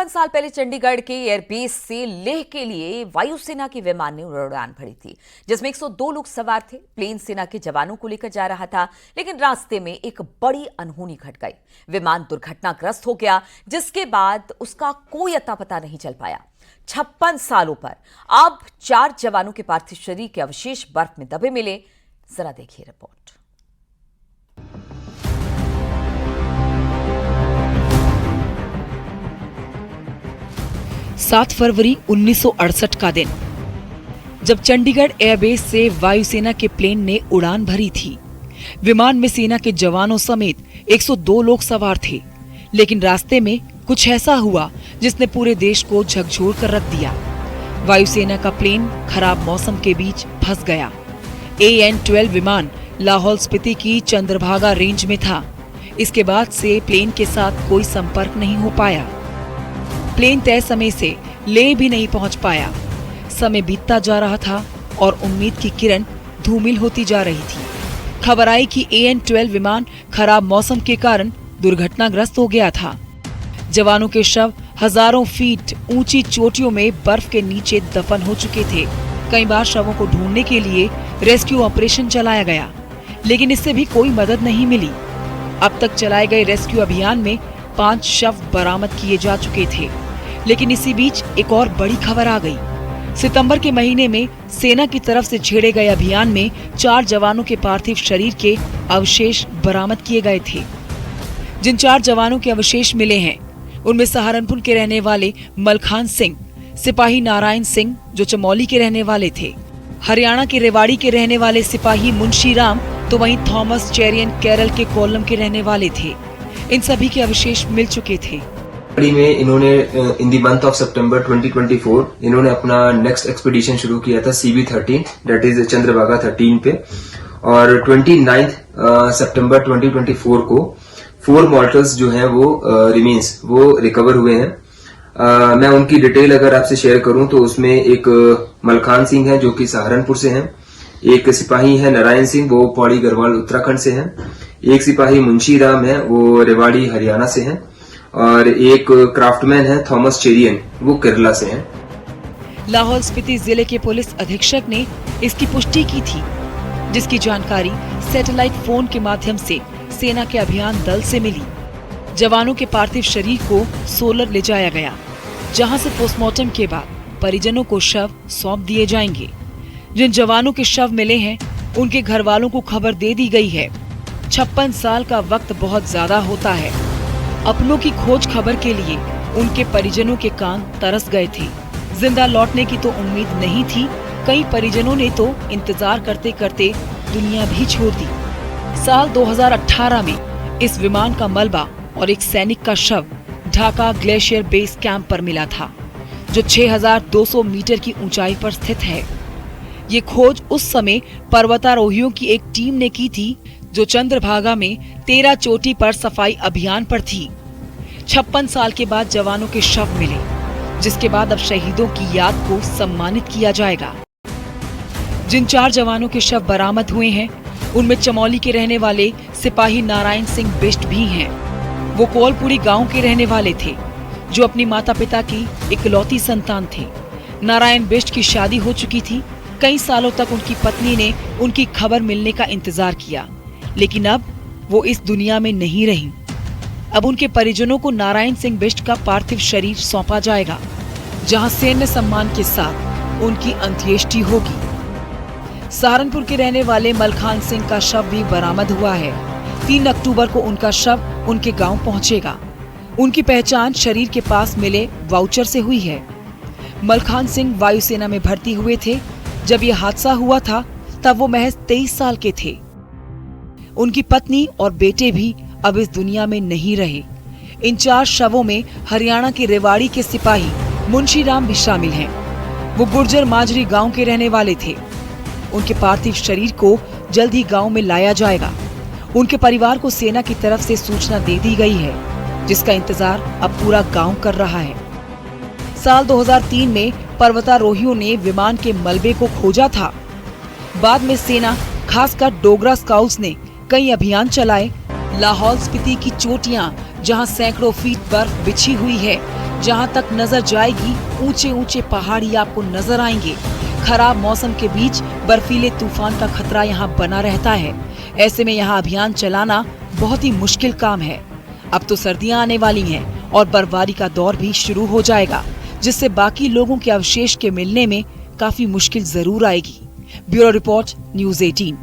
56 साल पहले चंडीगढ़ के एयरबेस से लेह के लिए वायुसेना के विमान ने उड़ान भरी थी, जिसमें 102 लोग सवार थे। प्लेन सेना के जवानों को लेकर जा रहा था, लेकिन रास्ते में एक बड़ी अनहोनी घट गई। विमान दुर्घटनाग्रस्त हो गया, जिसके बाद उसका कोई अता पता नहीं चल पाया। 56 सालों पर अब 4 जवानों के पार्थिव शरीर के अवशेष बर्फ में दबे मिले। जरा देखिए रिपोर्ट। 7 फरवरी 1968 का दिन, जब चंडीगढ़ एयरबेस से वायुसेना के प्लेन ने उड़ान भरी थी। विमान में सेना के जवानों समेत 102 लोग सवार थे, लेकिन रास्ते में कुछ ऐसा हुआ जिसने पूरे देश को झकझोर कर रख दिया। वायुसेना का प्लेन खराब मौसम के बीच फंस गया। AN-12 विमान लाहौल स्पीति की चंद्रभागा रेंज में था। इसके बाद से प्लेन के साथ कोई संपर्क नहीं हो पाया। प्लेन तय समय से लेह भी नहीं पहुंच पाया। समय बीतता जा रहा था और उम्मीद की किरण धूमिल होती जा रही थी। खबर आई कि AN-12 विमान खराब मौसम के कारण दुर्घटनाग्रस्त हो गया था। जवानों के शव हजारों फीट ऊंची चोटियों में बर्फ के नीचे दफन हो चुके थे। कई बार शवों को ढूंढने के लिए रेस्क्यू ऑपरेशन चलाया गया, लेकिन इससे भी कोई मदद नहीं मिली। अब तक चलाए गए रेस्क्यू अभियान में 5 शव बरामद किए जा चुके थे, लेकिन इसी बीच एक और बड़ी खबर आ गई। सितंबर के महीने में सेना की तरफ से छेड़े गए अभियान में 4 जवानों के पार्थिव शरीर के अवशेष बरामद किए गए थे। जिन 4 जवानों के अवशेष मिले हैं, उनमें सहारनपुर के रहने वाले मलखान सिंह, सिपाही नारायण सिंह जो चमौली के रहने वाले थे, हरियाणा के रेवाड़ी के रहने वाले सिपाही मुंशी राम, तो वहीं थॉमस चेरियन केरल के कोल्लम के रहने वाले थे। इन सभी के अवशेष मिल चुके थे। में इन्होंने इन द मंथ ऑफ सितंबर 2024 इन्होंने अपना नेक्स्ट एक्सपीडिशन शुरू किया था CB-13, दैट इज चंद्रभागा 13 पे, और 29 सितंबर 2024 को 4 मॉर्टल्स जो हैं वो रिमेन्स वो रिकवर हुए हैं। मैं उनकी डिटेल अगर आपसे शेयर करूं तो उसमें एक मलखान सिंह है जो कि सहारनपुर से हैं, एक सिपाही है नारायण सिंह, वो पौड़ी गढ़वाल उत्तराखंड से हैं, एक सिपाही मुंशी राम है, वो रेवाड़ी हरियाणा से हैं, और एक क्राफ्टमैन है थॉमस चेरियन, वो केरला से हैं। लाहौल स्पीति जिले के पुलिस अधीक्षक ने इसकी पुष्टि की थी, जिसकी जानकारी सैटेलाइट फोन के माध्यम से सेना के अभियान दल से मिली। जवानों के पार्थिव शरीर को सोलर ले जाया गया, जहां से पोस्टमार्टम के बाद परिजनों को शव सौंप दिए जाएंगे। जिन जवानों के शव मिले हैं, उनके घर वालों को खबर दे दी गई है। 56 साल का वक्त बहुत ज्यादा होता है। अपनों की खोज खबर के लिए उनके परिजनों के कान तरस गए थे। जिंदा लौटने की तो उम्मीद नहीं थी। कई परिजनों ने तो इंतजार करते करते दुनिया भी छोड़ दी। साल 2018 में इस विमान का मलबा और एक सैनिक का शव ढाका ग्लेशियर बेस कैंप पर मिला था, जो 6200 मीटर की ऊंचाई पर स्थित है। ये खोज उस समय पर्वतारोहियों की एक टीम ने की थी, जो चंद्रभागा में 13 चोटी पर सफाई अभियान पर थी। 56 साल के बाद जवानों के शव मिले, जिसके बाद अब शहीदों की याद को सम्मानित किया जाएगा। जिन 4 जवानों के शव बरामद हुए हैं, उनमें चमौली के रहने वाले सिपाही नारायण सिंह बिष्ट भी हैं। वो कोलपुरी गांव के रहने वाले थे, जो अपनी माता पिता की इकलौती संतान थे। नारायण बिष्ट की शादी हो चुकी थी। कई सालों तक उनकी पत्नी ने उनकी खबर मिलने का इंतजार किया, लेकिन अब वो इस दुनिया में नहीं रही। अब उनके परिजनों को नारायण सिंह बिष्ट का पार्थिव शरीर सौंपा जाएगा, जहां सैन्य सम्मान के साथ उनकी अंत्येष्टि होगी। सहारनपुर के रहने वाले मलखान सिंह का शव भी बरामद हुआ है। 3 अक्टूबर को उनका शव उनके गांव पहुंचेगा। उनकी पहचान शरीर के पास मिले वाउचर से हुई है। मलखान सिंह वायुसेना में भर्ती हुए थे। जब यह हादसा हुआ था, तब वो महज 23 साल के थे। उनकी पत्नी और बेटे भी अब इस दुनिया में नहीं रहे। इन 4 शवों में हरियाणा के रेवाड़ी के सिपाही मुंशी राम भी शामिल हैं। वो गुर्जर माजरी गांव के रहने वाले थे। उनके पार्थिव शरीर को जल्द ही गांव में लाया जाएगा। उनके परिवार को सेना की तरफ से सूचना दे दी गई है, जिसका इंतजार अब पूरा गांव कर रहा है। साल 2003 में पर्वतारोहियों ने विमान के मलबे को खोजा था। बाद में सेना, खासकर डोगरा स्काउट्स ने कई अभियान चलाए। लाहौल स्पीति की चोटियां, जहां सैकड़ों फीट बर्फ बिछी हुई है, जहां तक नजर जाएगी ऊंचे ऊंचे पहाड़ी आपको नजर आएंगे। खराब मौसम के बीच बर्फीले तूफान का खतरा यहाँ बना रहता है। ऐसे में यहाँ अभियान चलाना बहुत ही मुश्किल काम है। अब तो सर्दियां आने वाली हैं और बर्फबारी का दौर भी शुरू हो जाएगा, जिससे बाकी लोगों के अवशेष के मिलने में काफी मुश्किल जरूर आएगी। Bureau report, news 18।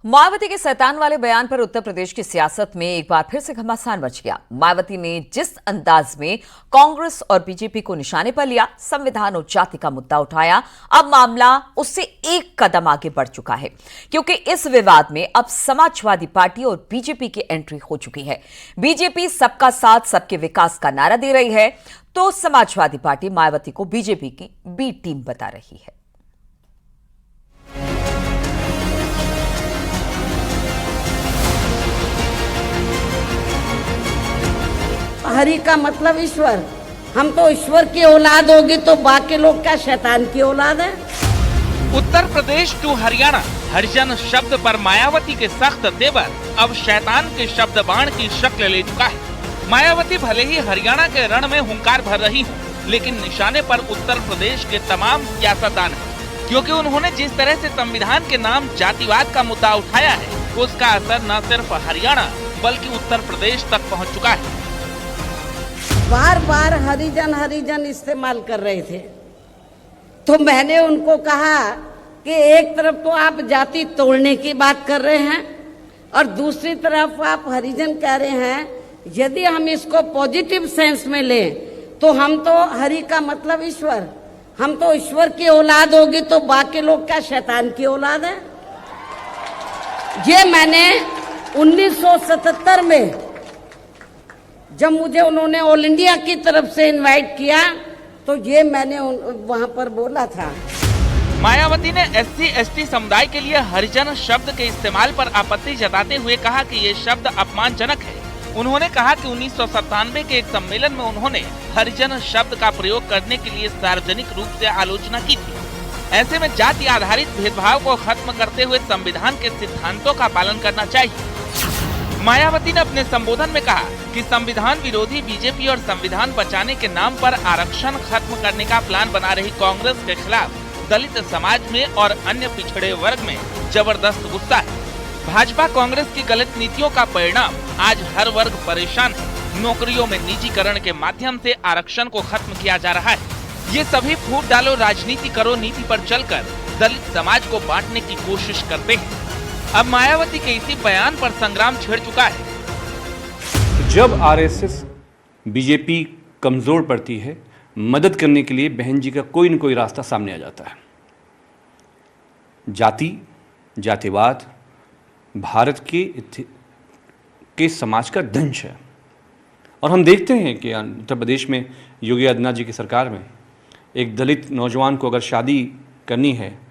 मायावती के शैतान वाले बयान पर उत्तर प्रदेश की सियासत में एक बार फिर से घमासान मच गया। मायावती ने जिस अंदाज में कांग्रेस और बीजेपी को निशाने पर लिया, संविधान और जाति का मुद्दा उठाया, अब मामला उससे एक कदम आगे बढ़ चुका है, क्योंकि इस विवाद में अब समाजवादी पार्टी और बीजेपी की एंट्री हो चुकी है। बीजेपी सबका साथ सबके विकास का नारा दे रही है, तो समाजवादी पार्टी मायावती को बीजेपी की बी टीम बता रही है। हरि का मतलब ईश्वर, हम तो ईश्वर की औलाद होगी तो बाकी लोग क्या शैतान की औलाद है। उत्तर प्रदेश टू हरियाणा, हरिजन शब्द पर मायावती के सख्त तेवर अब शैतान के शब्द बाण की शक्ल ले चुका है। मायावती भले ही हरियाणा के रण में हुंकार भर रही हूँ, लेकिन निशाने पर उत्तर प्रदेश के तमाम सियासतदान हैं, क्योंकि उन्होंने जिस तरह से संविधान के नाम जातिवाद का मुद्दा उठाया है, उसका असर न सिर्फ हरियाणा बल्कि उत्तर प्रदेश तक पहुँच चुका है। बार बार हरिजन हरिजन इस्तेमाल कर रहे थे, तो मैंने उनको कहा कि एक तरफ तो आप जाति तोड़ने की बात कर रहे हैं और दूसरी तरफ आप हरिजन कह रहे हैं। यदि हम इसको पॉजिटिव सेंस में लें तो हम तो हरि का मतलब ईश्वर, हम तो ईश्वर की औलाद होगी तो बाकी लोग क्या शैतान की औलाद है। ये मैंने 1977 में जब मुझे उन्होंने ऑल इंडिया की तरफ से इनवाइट किया तो ये मैंने वहां पर बोला था। मायावती ने SC/ST समुदाय के लिए हरिजन शब्द के इस्तेमाल पर आपत्ति जताते हुए कहा कि ये शब्द अपमानजनक है। उन्होंने कहा कि 1997 के एक सम्मेलन में उन्होंने हरिजन शब्द का प्रयोग करने के लिए सार्वजनिक रूप से आलोचना की थी। ऐसे में जाति आधारित भेदभाव को खत्म करते हुए संविधान के सिद्धांतों का पालन करना चाहिए। मायावती ने अपने संबोधन में कहा कि संविधान विरोधी बीजेपी और संविधान बचाने के नाम पर आरक्षण खत्म करने का प्लान बना रही कांग्रेस के खिलाफ दलित समाज में और अन्य पिछड़े वर्ग में जबरदस्त गुस्सा है। भाजपा कांग्रेस की गलत नीतियों का परिणाम आज हर वर्ग परेशान है। नौकरियों में निजीकरण के माध्यम से आरक्षण को खत्म किया जा रहा है। ये सभी फूट डालो राजनीति करो नीति पर चलकर दलित समाज को बांटने की कोशिश करते हैं। अब मायावती के इसी बयान पर संग्राम छिड़ चुका है। जब आरएसएस बीजेपी कमजोर पड़ती है, मदद करने के लिए बहन जी का कोई न कोई रास्ता सामने आ जाता है। जातिवाद भारत के समाज का दंश है, और हम देखते हैं कि उत्तर प्रदेश में योगी आदित्यनाथ जी की सरकार में एक दलित नौजवान को अगर शादी करनी है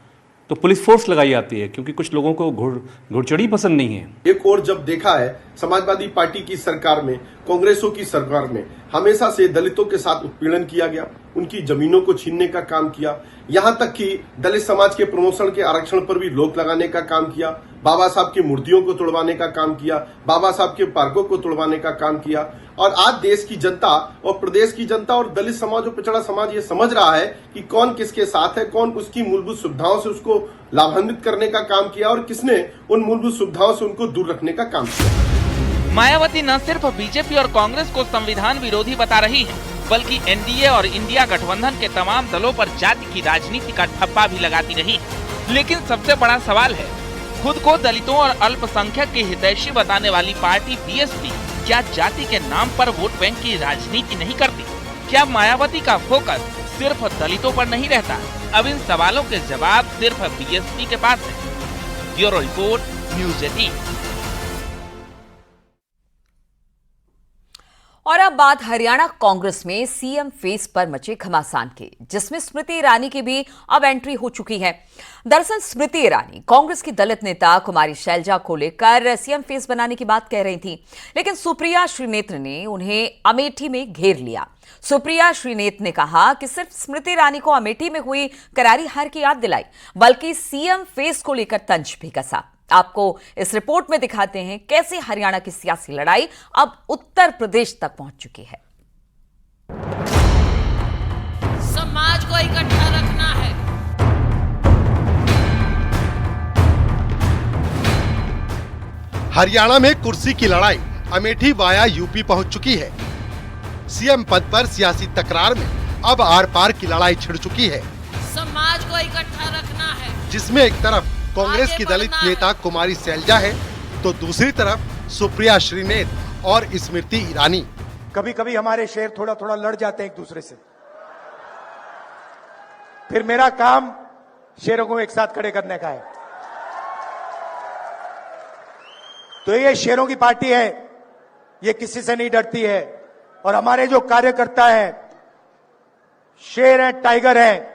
तो पुलिस फोर्स लगाई जाती है, क्योंकि कुछ लोगों को घुड़चड़ी पसंद नहीं है। एक और जब देखा है समाजवादी पार्टी की सरकार में, कांग्रेसों की सरकार में हमेशा से दलितों के साथ उत्पीड़न किया गया, उनकी जमीनों को छीनने का काम किया, यहाँ तक कि दलित समाज के प्रमोशन के आरक्षण पर भी रोक लगाने का काम किया, बाबा साहब की मूर्तियों को तोड़वाने का काम किया, बाबा साहब के पार्कों को तोड़वाने का काम किया। और आज देश की जनता और प्रदेश की जनता और दलित समाज और पिछड़ा समाज ये समझ रहा है कि कौन किसके साथ है, कौन उसकी मूलभूत सुविधाओं से उसको लाभान्वित करने का काम किया और किसने उन मूलभूत सुविधाओं से उनको दूर रखने का काम किया। मायावती न सिर्फ बीजेपी और कांग्रेस को संविधान विरोधी बता रही है, बल्कि एनडीए और इंडिया गठबंधन के तमाम दलों पर जाति की राजनीति का ठप्पा भी लगाती रही है। लेकिन सबसे बड़ा सवाल है, खुद को दलितों और अल्पसंख्यक के हितैषी बताने वाली पार्टी बीएसपी क्या जाति के नाम पर वोट बैंक की राजनीति नहीं करती? क्या मायावती का फोकस सिर्फ दलितों पर नहीं रहता? अब इन सवालों के जवाब सिर्फ बीएसपी के पास है। Bureau report, news 18। और अब बात हरियाणा कांग्रेस में सीएम फेस पर मचे घमासान की, जिसमें स्मृति ईरानी की भी अब एंट्री हो चुकी है। दरअसल स्मृति ईरानी कांग्रेस की दलित नेता कुमारी शैलजा को लेकर सीएम फेस बनाने की बात कह रही थी, लेकिन सुप्रिया श्रीनेत्र ने उन्हें अमेठी में घेर लिया। सुप्रिया श्रीनेत्र ने कहा कि सिर्फ स्मृति ईरानी को अमेठी में हुई करारी हार की याद दिलाई, बल्कि सीएम फेस को लेकर तंज भी कसा। आपको इस रिपोर्ट में दिखाते हैं कैसे हरियाणा की सियासी लड़ाई अब उत्तर प्रदेश तक पहुंच चुकी है। समाज को इकट्ठा रखना है। हरियाणा में कुर्सी की लड़ाई अमेठी वाया यूपी पहुंच चुकी है। सीएम पद पर सियासी तकरार में अब आर पार की लड़ाई छिड़ चुकी है, समाज को इकट्ठा रखना है, जिसमें एक तरफ कांग्रेस की दलित नेता कुमारी सैलजा है तो दूसरी तरफ सुप्रिया श्रीनेत और स्मृति ईरानी। कभी कभी हमारे शेर थोड़ा थोड़ा लड़ जाते हैं एक दूसरे से, फिर मेरा काम शेरों को एक साथ खड़े करने का है। तो ये शेरों की पार्टी है, ये किसी से नहीं डरती है और हमारे जो कार्यकर्ता हैं शेर हैं, टाइगर हैं।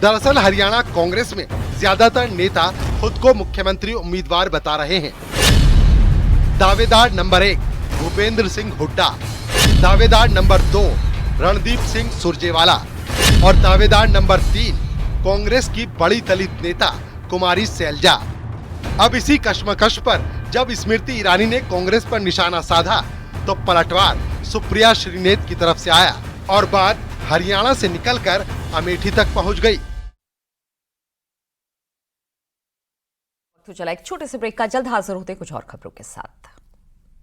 दरअसल हरियाणा कांग्रेस में ज्यादातर नेता खुद को मुख्यमंत्री उम्मीदवार बता रहे हैं। दावेदार नंबर 1 भूपेंद्र सिंह हुड्डा, दावेदार नंबर 2 रणदीप सिंह सुरजेवाला और दावेदार नंबर 3 कांग्रेस की बड़ी दलित नेता कुमारी सैलजा। अब इसी कश्मकश पर जब स्मृति ईरानी ने कांग्रेस पर निशाना साधा तो पलटवार सुप्रिया श्रीनेत की तरफ से आया और बात हरियाणा से निकलकर अमेठी तक पहुंच गई। तो चला एक छोटे से ब्रेक का, जल्द हाजिर होते कुछ और खबरों के साथ।